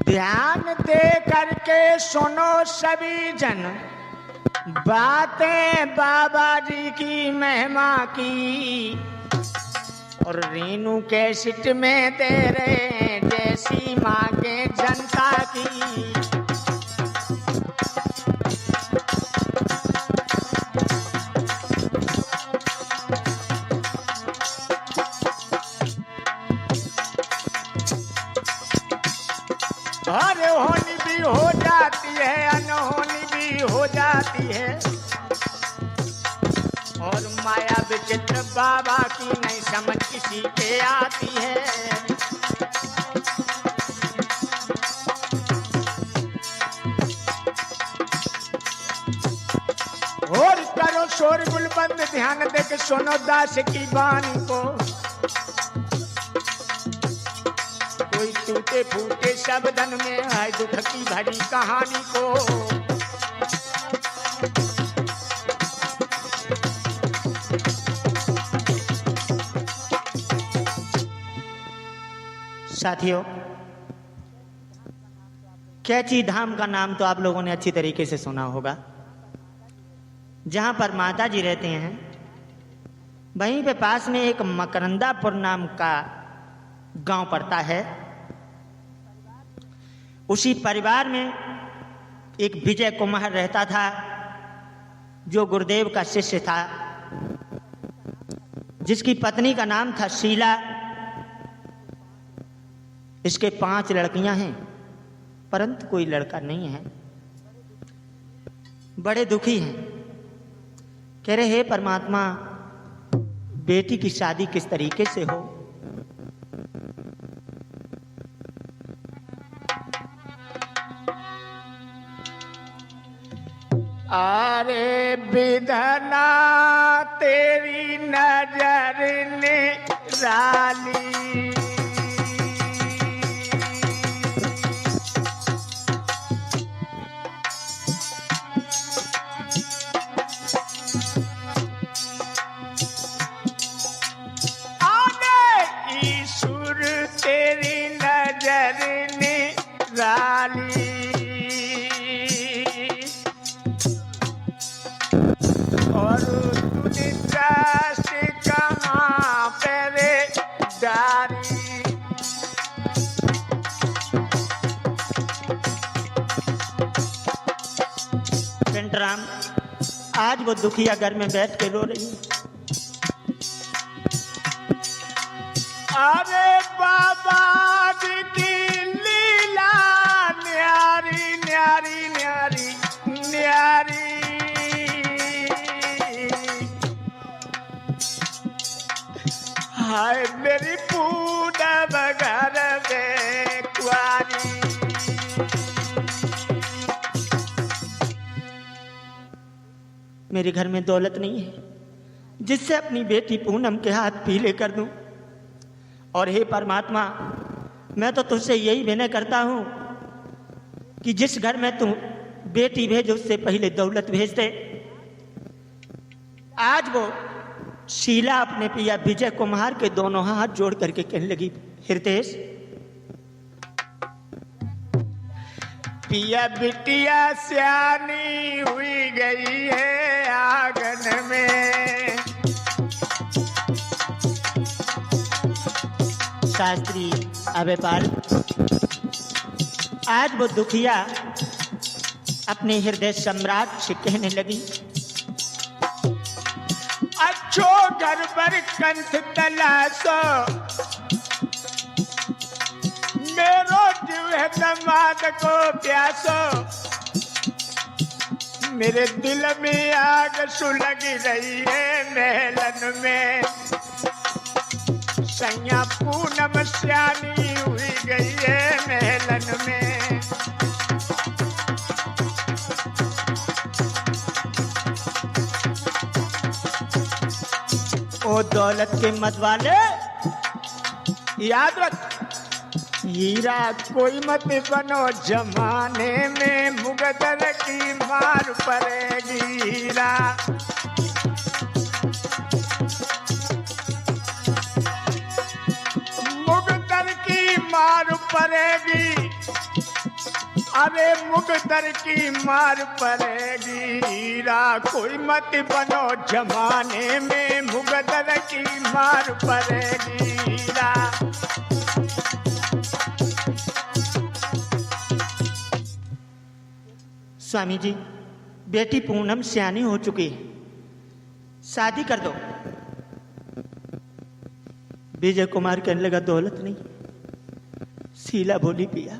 ध्यान दे करके सुनो सभी जन, बातें बाबा जी की महिमा की। और रेणु कैसेट में दे रहे जैसी मांगे जनता की। अरे होनी भी हो जाती है, अनहोनी भी हो जाती है। और माया विचित्र बाबा की नहीं समझ किसी के आती है। और करो शोरगुल बंद, ध्यान दे के सुनो दास की वाणी को। कोई टूटे फूटे शब्दन में है दुख की भरी कहानी को। साथियों, कैची धाम का नाम तो आप लोगों ने अच्छी तरीके से सुना होगा। जहां पर माता जी रहते हैं, वहीं पे पास में एक मकरंदापुर नाम का गांव पड़ता है। उसी परिवार में एक विजय कुमार रहता था, जो गुरुदेव का शिष्य था, जिसकी पत्नी का नाम था शीला। इसके 5 लड़कियां हैं, परंतु कोई लड़का नहीं है। बड़े दुखी हैं, कह रहे हे परमात्मा, बेटी की शादी किस तरीके से हो। अरे विधना तेरी नजर ने राली, आने ईश्वर तेरी नजर ने राली। और तूने दृष्टि कहाँ पे रे डारी। घंटराम आज वो दुखिया घर में बैठ के रो रही है। अरे बाबा जी की लीला न्यारी न्यारी न्यारी न्यारी। हाय मेरी पूनम घर में कुंवारी। मेरे घर में दौलत नहीं है जिससे अपनी बेटी पूनम के हाथ पीले कर दूं। और हे परमात्मा, मैं तो तुझसे यही विनय करता हूं कि जिस घर में तू बेटी भेज उससे पहले दौलत भेज दे। आज वो शीला अपने पिया विजय कुमार के दोनों हाथ जोड़ करके कहने लगी, हृदयेश, पिया बिटिया सियानी हुई गई है आंगन में। शास्त्री अभयपाल, आज वो दुखिया अपने हृदय सम्राट से कहने लगी, अच्छो घर पर कंठ तलाशो, मेरो जीव है दमाद को प्यासो। मेरे दिल में आग सुलग रही है महलन में। सैया पूनम श्यानी हुई गई है महलन में। ओ दौलत के मत वाले, याद रख हीरा कोई मत बनो, जमाने में मुगदर की मार पड़ेगी। हीरा मुगदर की मार पड़ेगी, अरे मुगदर की मार पड़ेगी। हीरा कोई मत बनो, जमाने में मुगदर की मार पड़ेगी। हीरा स्वामी जी, बेटी पूनम सियानी हो चुकी है, शादी कर दो। विजय कुमार कहने लगा दौलत नहीं। शीला बोली पिया,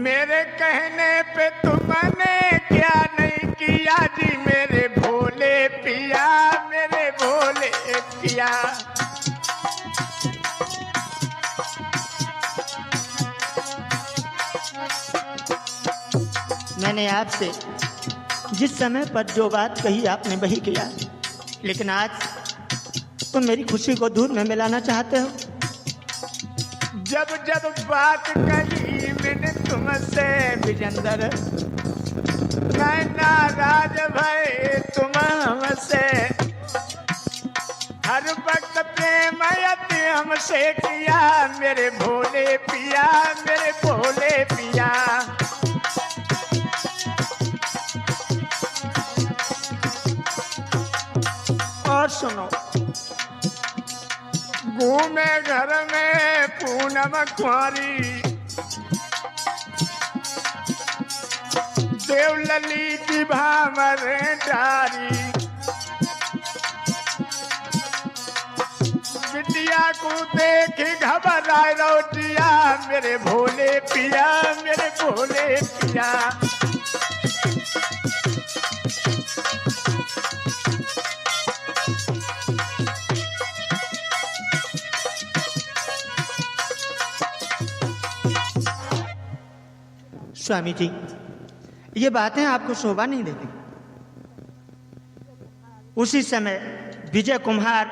मेरे कहने पे तुमने क्या नहीं किया जी, मेरे भोले पिया, मेरे भोले पिया। मैंने आपसे जिस समय पर जो बात कही आपने वही किया, लेकिन आज तुम मेरी खुशी को दूध में मिलाना चाहते हो। जब जब बात कही मैंने तुमसे विजेंद्र, मैं नाराज भय तुम हमसे, हर वक्त प्रेम यति हमसे किया, मेरे भोले पिया, मेरे भोले पिया। और सुनो, घूमे घर में पूनम कुंवारी, देवलली की भामर डारी, बिटिया को देख घबराए रोटिया, मेरे भोले पिया, मेरे भोले पिया। स्वामी जी, ये बातें आपको शोभा नहीं देती। उसी समय विजय कुमार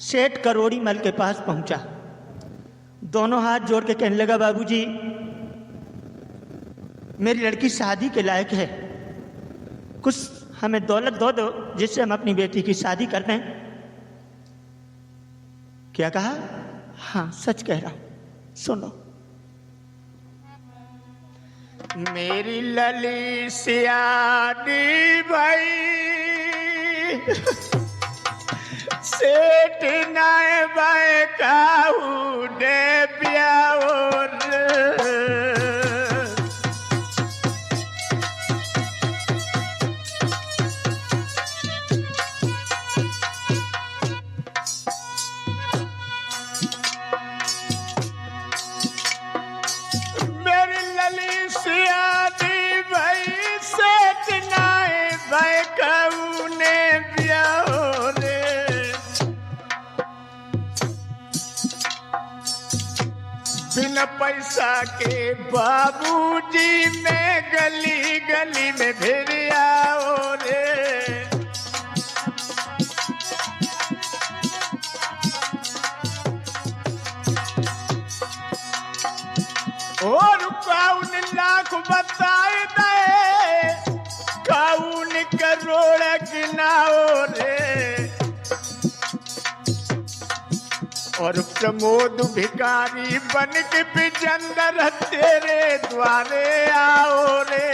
सेठ करोड़ी मल के पास पहुंचा, दोनों हाथ जोड़ के कहने लगा, बाबूजी मेरी लड़की शादी के लायक है, कुछ हमें दौलत दो जिससे हम अपनी बेटी की शादी कर दें। क्या कहा? हाँ सच कह रहा हूं, सुनो। मेरी लली सियानी भाई, सेठ नाए बाए काऊ ने ब्याओर, मेरी लली सियानी भाई, सेठ नाए बाए काऊ ने ब्याओर। बिना पैसा के बाबूजी मैं गली गली में फिर आओ रे, और कौन लाख बताए दे, कौन करोड़ गिनाओ रे, और प्रमोद भिखारी बन के विजेंद्र तेरे द्वारे आओ रे।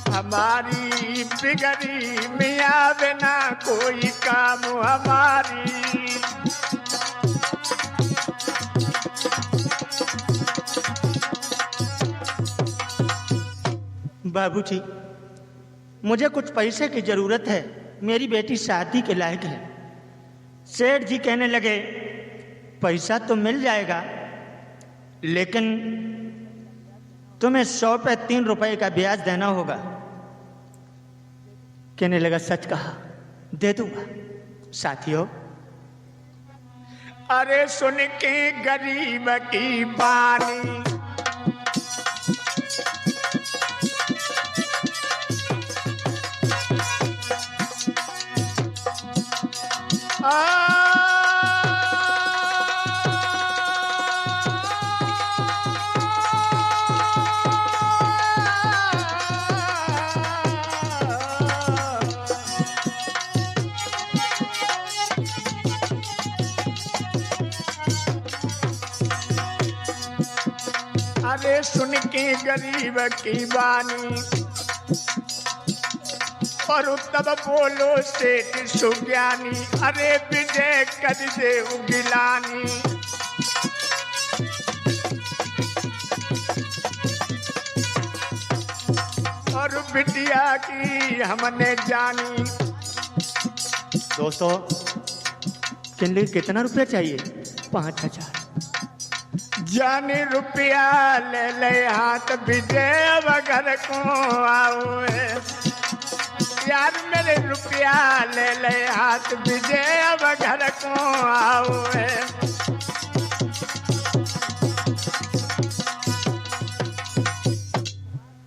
हमारी बिगड़ी मियाँ बिना कोई काम हमारी, बाबूजी मुझे कुछ पैसे की जरूरत है, मेरी बेटी शादी के लायक है। सेठ जी कहने लगे, पैसा तो मिल जाएगा, लेकिन तुम्हें 100 पे 3 रुपए का ब्याज देना होगा। कहने लगा, सच कहा, दे दूंगा। साथियों, अरे सुन के गरीब की बानी, अरे सुन के गरीब की बानी, और तब बोलो सेठ सुज्ञानी, अरे विजय कर दे गिलानी। और बिटिया की हमने जानी। दोस्तों, किन्ने कितना रुपया चाहिए? 5,000। जानी रुपया ले ले हाथ, विजय घर को आओ यार, मेरे रुपया ले ले हाथ, विजय घर को आओ।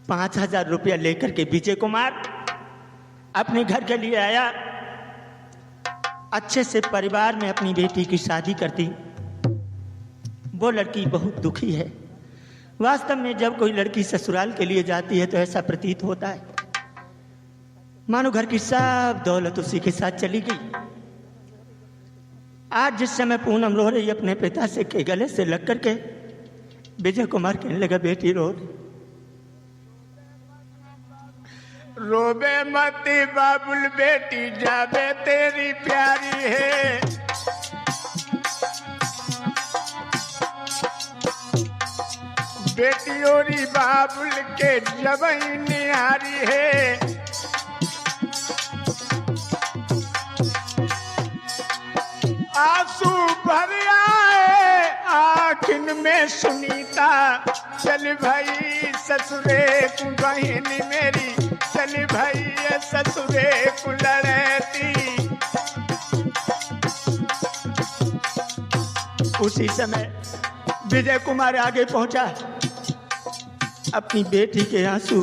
5,000 रुपया लेकर के विजय कुमार अपने घर के लिए आया। अच्छे से परिवार में अपनी बेटी की शादी करती। वो लड़की बहुत दुखी है। वास्तव में जब कोई लड़की ससुराल के लिए जाती है तो ऐसा प्रतीत होता है मानो घर की सब दौलत उसी के साथ चली गई। आज जिस समय पूनम रो रही अपने पिता से के गले से लग करके, विजय कुमार कहने लगा, बेटी रो रही। रोबे मती बाबुल बेटी जाबे तेरी प्यारी है। बेटी ओरी बाबुल के जब निहारी है। आंसू भर आए आँखिन में सुनीता, चल भाई ससुरे तू बहन मेरी, चल भाई ससुरे को लड़ती। उसी समय विजय कुमार आगे पहुंचा, अपनी बेटी के आंसू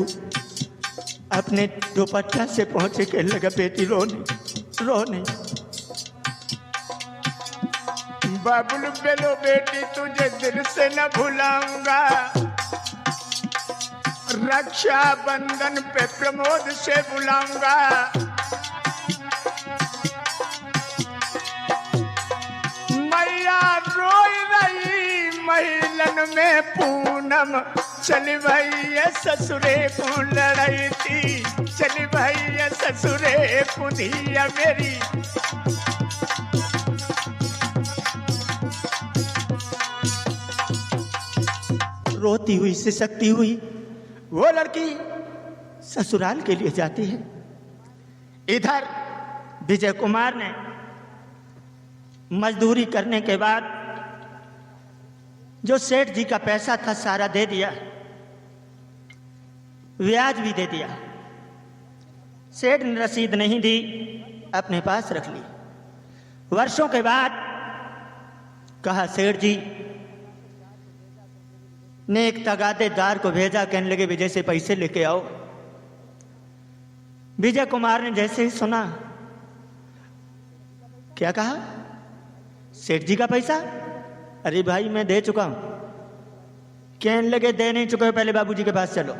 अपने दुपट्टा से पहुंचे, कहने लगा, बेटी रो नहीं, रो नहीं। बाबुल बेलो बेटी तुझे दिल से न भुलाऊंगा, रक्षा बंधन पे प्रमोद से बुलाऊंगा। मैया रोई रही महिलन में पूनम, चल भैया ससुरे को लड़ाई थी, चल भैया ससुरे को धिया मेरी। रोती हुई सिसकती हुई वो लड़की ससुराल के लिए जाती है। इधर विजय कुमार ने मजदूरी करने के बाद जो सेठ जी का पैसा था सारा दे दिया, ब्याज भी दे दिया। सेठ ने रसीद नहीं दी, अपने पास रख ली। वर्षों के बाद कहा, सेठ जी ने एक तगादेदार को भेजा, कहने लगे, विजय से पैसे लेके आओ। विजय कुमार ने जैसे ही सुना, क्या कहा, सेठ जी का पैसा? अरे भाई मैं दे चुका हूं। कहने लगे, दे नहीं चुके, पहले बाबूजी के पास चलो।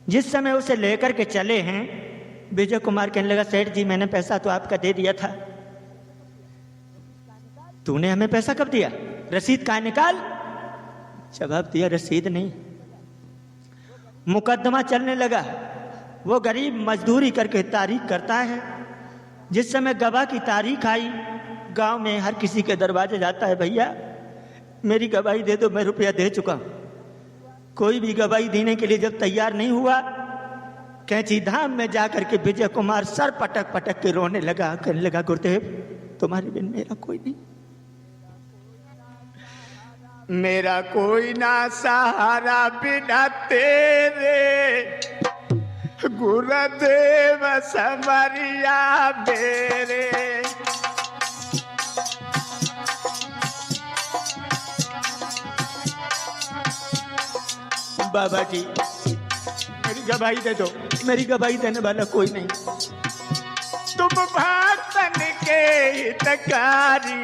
जिस समय उसे लेकर के चले हैं, विजय कुमार कहने लगा, सेठ जी मैंने पैसा तो आपका दे दिया था, तूने हमें पैसा कब दिया? रसीद कहाँ निकाल? जवाब दिया, रसीद नहीं। मुकदमा चलने लगा। वो गरीब मजदूरी करके तारीख करता है। जिस समय गवाह की तारीख आई, गांव में हर किसी के दरवाजे जाता है, भैया मेरी गवाही दे दो, मैं रुपया दे चुका हूं। कोई भी गवाही देने के लिए जब तैयार नहीं हुआ, कैंची धाम में जाकर के विजय कुमार सर पटक पटक के रोने लगा, कहने लगा, गुरुदेव तुम्हारे बिन मेरा कोई नहीं, मेरा कोई ना सहारा बिना तेरे, गुरुदेव समरिया मेरे। बाबा जी मेरी गवाही दे दो, मेरी गवाही देने वाला कोई नहीं। तुम भक्तन के हितकारी,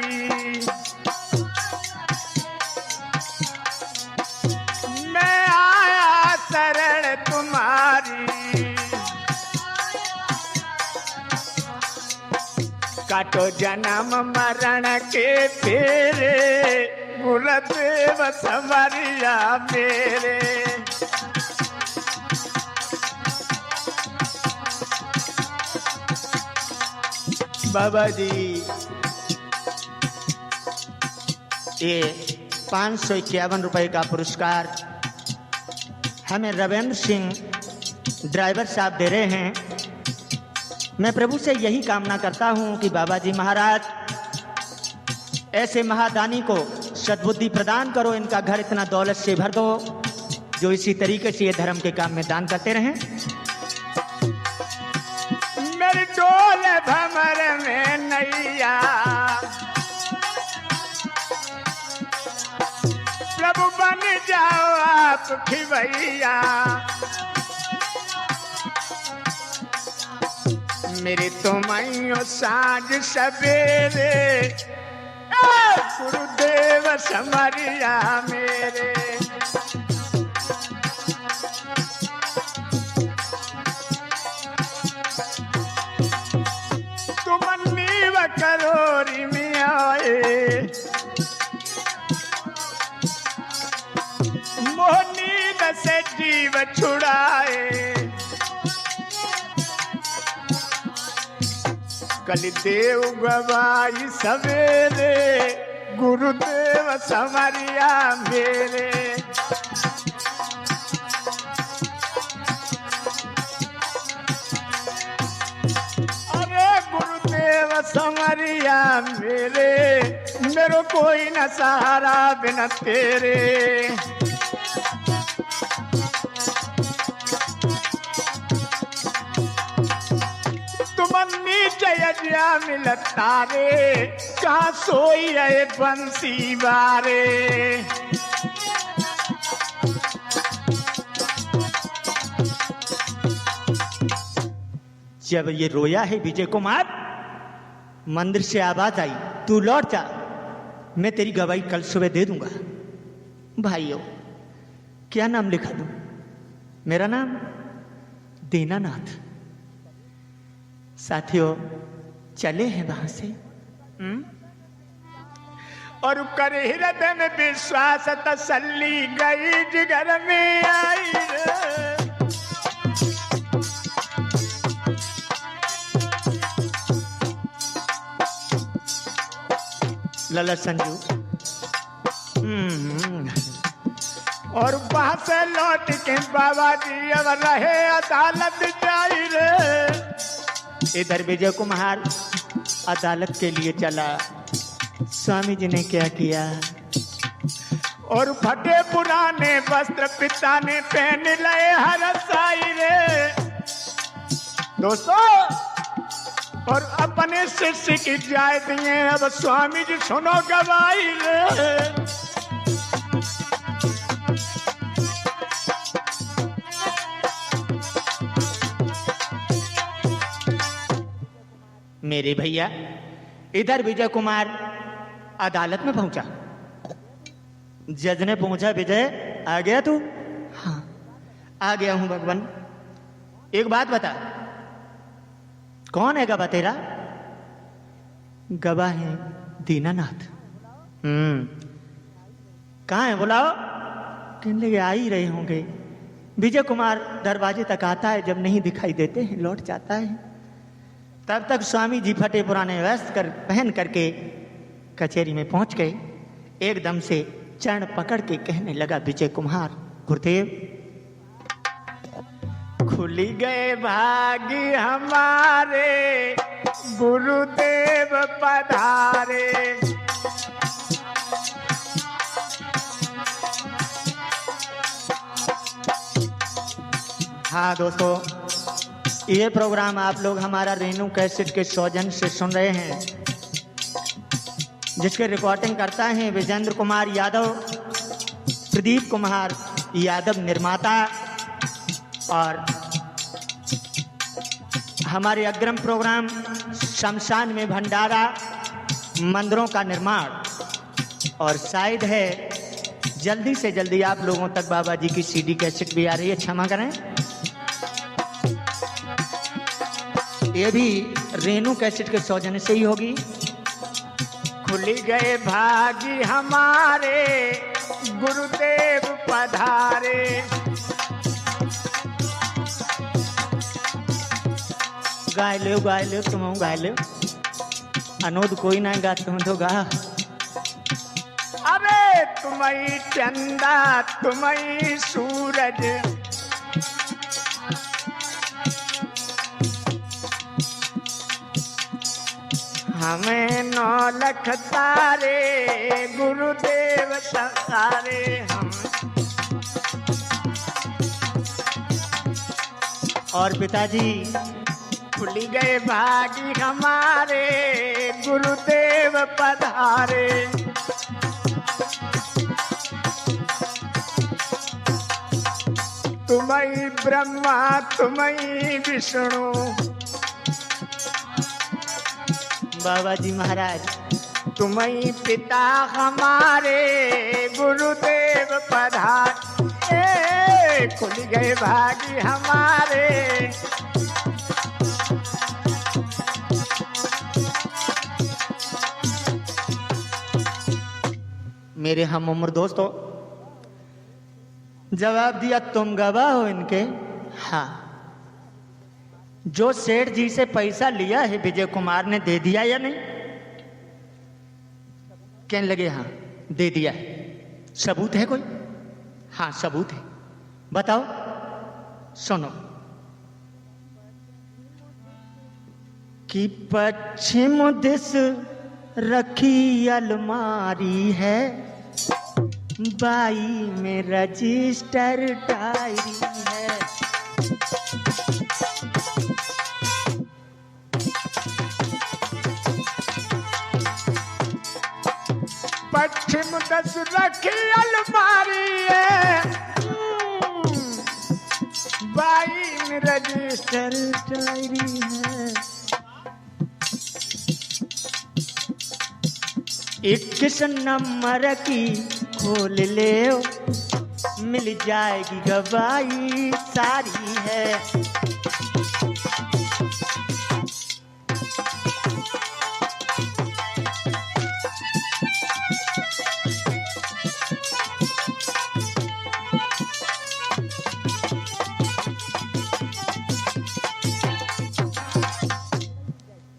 मैं आया शरण तुम्हारी। काटो जन्म मरण के फेरे, गुरुदेव समरिया मेरे। बाबा जी ये 551 रुपए का पुरस्कार हमें रविंद्र सिंह ड्राइवर साहब दे रहे हैं। मैं प्रभु से यही कामना करता हूं कि बाबा जी महाराज ऐसे महादानी को सद्बुद्धि प्रदान करो, इनका घर इतना दौलत से भर दो जो इसी तरीके से ये धर्म के काम में दान करते रहें। मेरी डोल भमर में नैया प्रभु बन जाओ आप खिवैया। मेरे तुमैयो साँझ सवेरे गुरुदेव समरिया मेरे। तुम नीव करोरी में आए मोहनीद से जीव छुड़ाए। कल देव गवाई सवेरे गुरुदेव समरिया मेरे। अरे गुरुदेव समरिया मेरे, मेरे कोई न सहारा बिना तेरे। जया मिलत तारे कहाँ सोई है बंसी बारे। जब ये रोया है विजय कुमार, मंदिर से आवाज आई तू लौट जा, मैं तेरी गवाही कल सुबह दे दूंगा। भाइयों क्या नाम लिखा दूं? मेरा नाम दीनानाथ। साथियों चले हैं वहां से और कर हृदय में विश्वास तसल्ली गई जिगर में आई रे। लला संजू और वहां से लौट के बाबा जी अब रहे अदालत जाई रे। इधर विजय कुमार अदालत के लिए चला। स्वामी जी ने क्या किया? और फटे पुराने वस्त्र पिता ने पहन लए हर साई रे। दोस्तों और अपने शिष्य की जाय दिए अब स्वामी जी सुनो गवाही रे। मेरे भैया इधर विजय कुमार अदालत में पहुंचा। जज ने पूछा विजय आ गया तू? हाँ आ गया हूं भगवान। एक बात बता, कौन है गवाह तेरा? गवाह है दीनानाथ। कहाँ है बुलाओ? कहने लगे आ ही रहे होंगे। विजय कुमार दरवाजे तक आता है, जब नहीं दिखाई देते हैं लौट जाता है। तब तक स्वामी जी फटे पुराने वस्त्र पहन करके कचहरी में पहुंच गए। एकदम से चरण पकड़ के कहने लगा विजय कुमार, गुरुदेव खुली गए भागी हमारे गुरुदेव पधारे। हाँ दोस्तों, ये प्रोग्राम आप लोग हमारा रेनू कैसेट के सौजन्य से सुन रहे हैं, जिसके रिकॉर्डिंग करता है विजेंद्र कुमार यादव, प्रदीप कुमार यादव निर्माता, और हमारे अग्रिम प्रोग्राम शमशान में भंडारा, मंदिरों का निर्माण, और शायद है जल्दी से जल्दी आप लोगों तक बाबा जी की सीडी कैसेट भी आ रही है, क्षमा करें। ये भी रेनू कैसेट के सौजन्य से ही होगी। खुल गए भागी हमारे गुरुदेव पधारे। गाय लो तुम गाय लो। अनोद कोई ना गा, तुम तो गा। अबे तुम्ही चंदा तुम्ही सूरज, हमें 9 लख तारे गुरुदेव सहारे हम। और पिताजी खुल गए भागी हमारे गुरुदेव पधारे। तुम्ही ब्रह्मा तुम्ही विष्णु, बाबा जी महाराज तुम्ही पिता हमारे गुरुदेव पधारे। खुल गए भागी हमारे। मेरे हम उम्र दोस्तों, जवाब दिया तुम गवाह हो इनके। हाँ, जो सेठ जी से पैसा लिया है विजय कुमार ने दे दिया या नहीं? कहने लगे हाँ दे दिया है। सबूत है कोई? हाँ सबूत है। बताओ। सुनो कि पश्चिम दिश रखी अलमारी है, बाई में रजिस्टर डायरी है। पश्चिम दस रखी अलमारी है, बाई में रजिस्टर डायरी है। 21 नंबर की खोल ले, मिल जाएगी गवाही सारी है।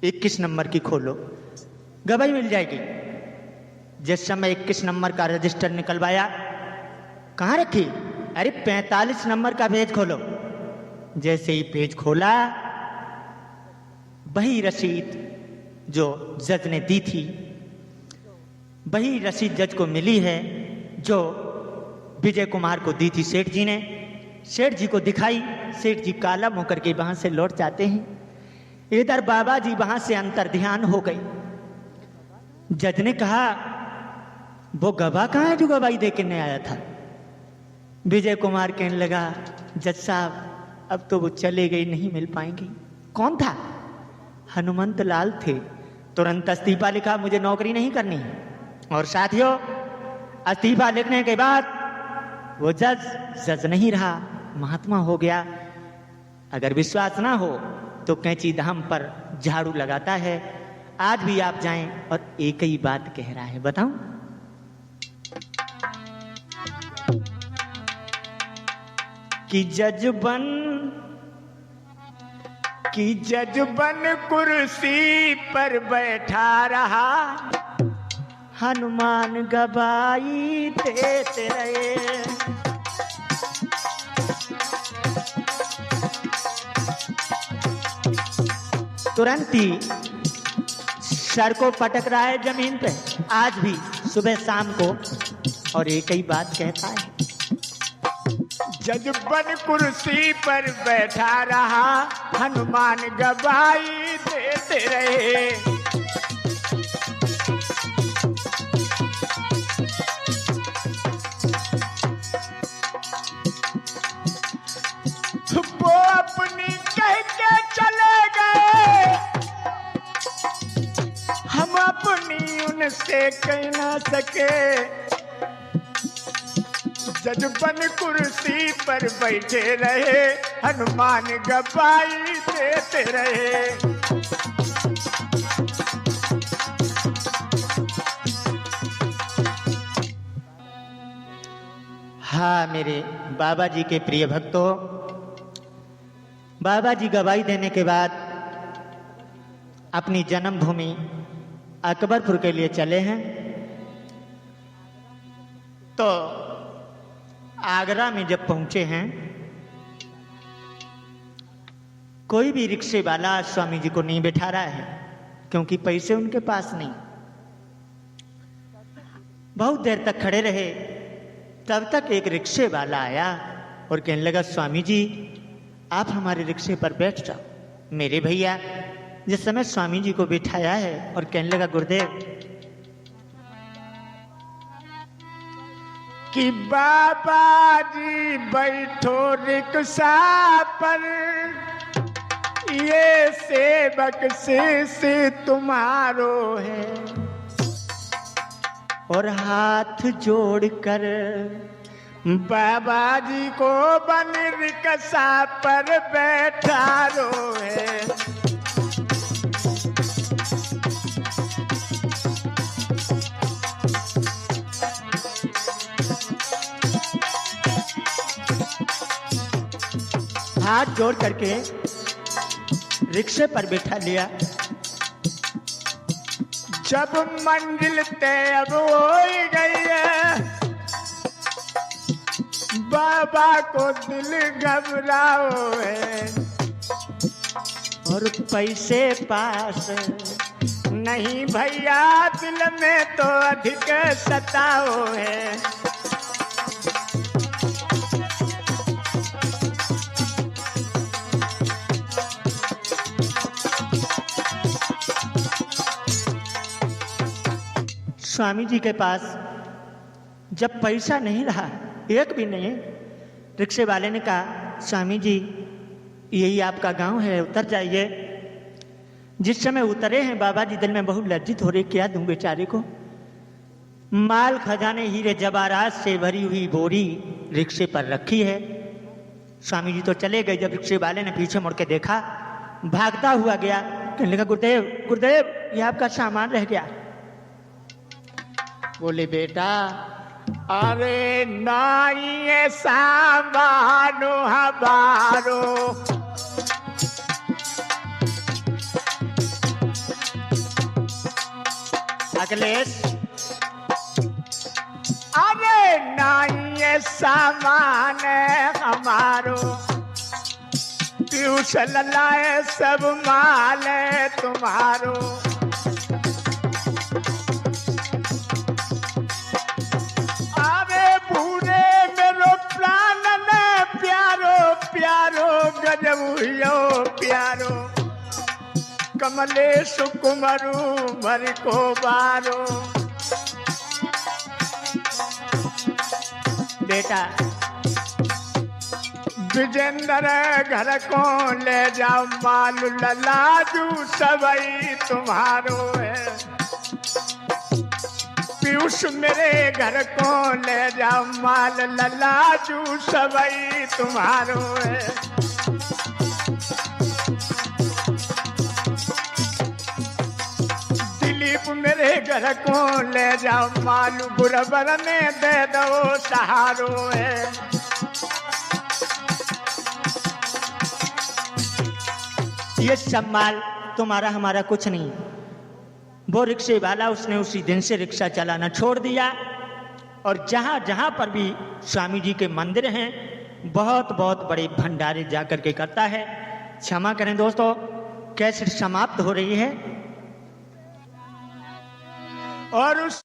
इक्कीस नंबर की खोलो, गवाही मिल जाएगी। जिस समय 21 नंबर का रजिस्टर निकलवाया, कहाँ रखी? अरे 45 नंबर का पेज खोलो। जैसे ही पेज खोला, वही रसीद जो जज ने दी थी, वही रसीद जज को मिली है जो विजय कुमार को दी थी सेठ जी ने। सेठ जी को दिखाई, सेठ जी कालम होकर के वहां से लौट जाते हैं। इधर बाबा जी वहां से अंतर्ध्यान हो गए। जज ने कहा वो गवाह कहाँ है जो गवाही दे के नहीं आया था? विजय कुमार कहने लगा जज साहब अब तो वो चले गई, नहीं मिल पाएंगी। कौन था? हनुमंत लाल थे। तुरंत इस्तीफा लिखा, मुझे नौकरी नहीं करनी है। और साथियों, इस्तीफा लिखने के बाद वो जज नहीं रहा, महात्मा हो गया। अगर विश्वास ना हो तो कैंची धाम पर झाड़ू लगाता है। आज भी आप जाएं और एक ही बात कह रहा है, बताऊं? कि जज बन कुर्सी पर बैठा रहा, हनुमान गवाही देते रहे। तुरंत ही सर को पटक रहा है जमीन पे, आज भी सुबह शाम को, और एक ही बात कहता है, जज बन कुर्सी पर बैठा रहा, हनुमान गवाही देते रहे। वो अपनी कह के चले गए, हम अपनी उनसे कह ना सके। जज बन कुर्सी पर बैठे रहे, हनुमान गवाही देते रहे। हाँ मेरे बाबा जी के प्रिय भक्तों, बाबा जी गवाही देने के बाद अपनी जन्मभूमि अकबरपुर के लिए चले हैं। तो आगरा में जब पहुंचे हैं, कोई भी रिक्शे वाला स्वामी जी को नहीं बैठा रहा है, क्योंकि पैसे उनके पास नहीं। बहुत देर तक खड़े रहे, तब तक एक रिक्शे वाला आया और कहने लगा, स्वामी जी आप हमारे रिक्शे पर बैठ जाओ। मेरे भैया जिस समय स्वामी जी को बिठाया है और कहने लगा, गुरुदेव कि बाबा जी बैठो रिक्शा पर, ये सेवक से तुम्हारो है। और हाथ जोड़कर बाबा जी को बन रिक्शा पर बैठा रो है। हाथ जोड़ करके रिक्शे पर बैठा लिया। जब मंजिल तय अब हो गई है, बाबा को दिल घबराओ है। और पैसे पास नहीं भैया, दिल में तो अधिक सताओ है। स्वामी जी के पास जब पैसा नहीं रहा, एक भी नहीं, रिक्शे वाले ने कहा, स्वामी जी यही आपका गांव है, उतर जाइए। जिस समय उतरे हैं, बाबा जी दिल में बहुत लज्जित हो रहे, क्या दूं बेचारे को। माल खजाने हीरे जवाहरात से भरी हुई बोरी रिक्शे पर रखी है। स्वामी जी तो चले गए। जब रिक्शे वाले ने पीछे मुड़ के देखा, भागता हुआ गया, कहने लगा, गुरुदेव गुरुदेव ये आपका सामान रह गया। बोले, बेटा अरे नाई सामानो हमारो, अखिलेश अरे नाई सामान हमारो, पीयूष लाए सब माल तुम्हारो। प्यारो गजब हुयो प्यारो, कमलेश कुमरू मर को बारो। बेटा विजेंद्र घर को ले जाओ, मालू ललाजू सबई तुम्हारो है। पीयूष मेरे घर को ले जाओ, माल ललाजू सबई तुम्हारो है। दिलीप मेरे घर को ले जाओ, मालू बुरबर में दे दो सहारो है। ये सब माल तुम्हारा हमारा कुछ नहीं। वो रिक्शे वाला उसने उसी दिन से रिक्शा चलाना छोड़ दिया, और जहाँ जहाँ पर भी स्वामी जी के मंदिर हैं, बहुत बहुत बड़े भंडारे जा कर के करता है। क्षमा करें दोस्तों, कैसे समाप्त हो रही है। और उस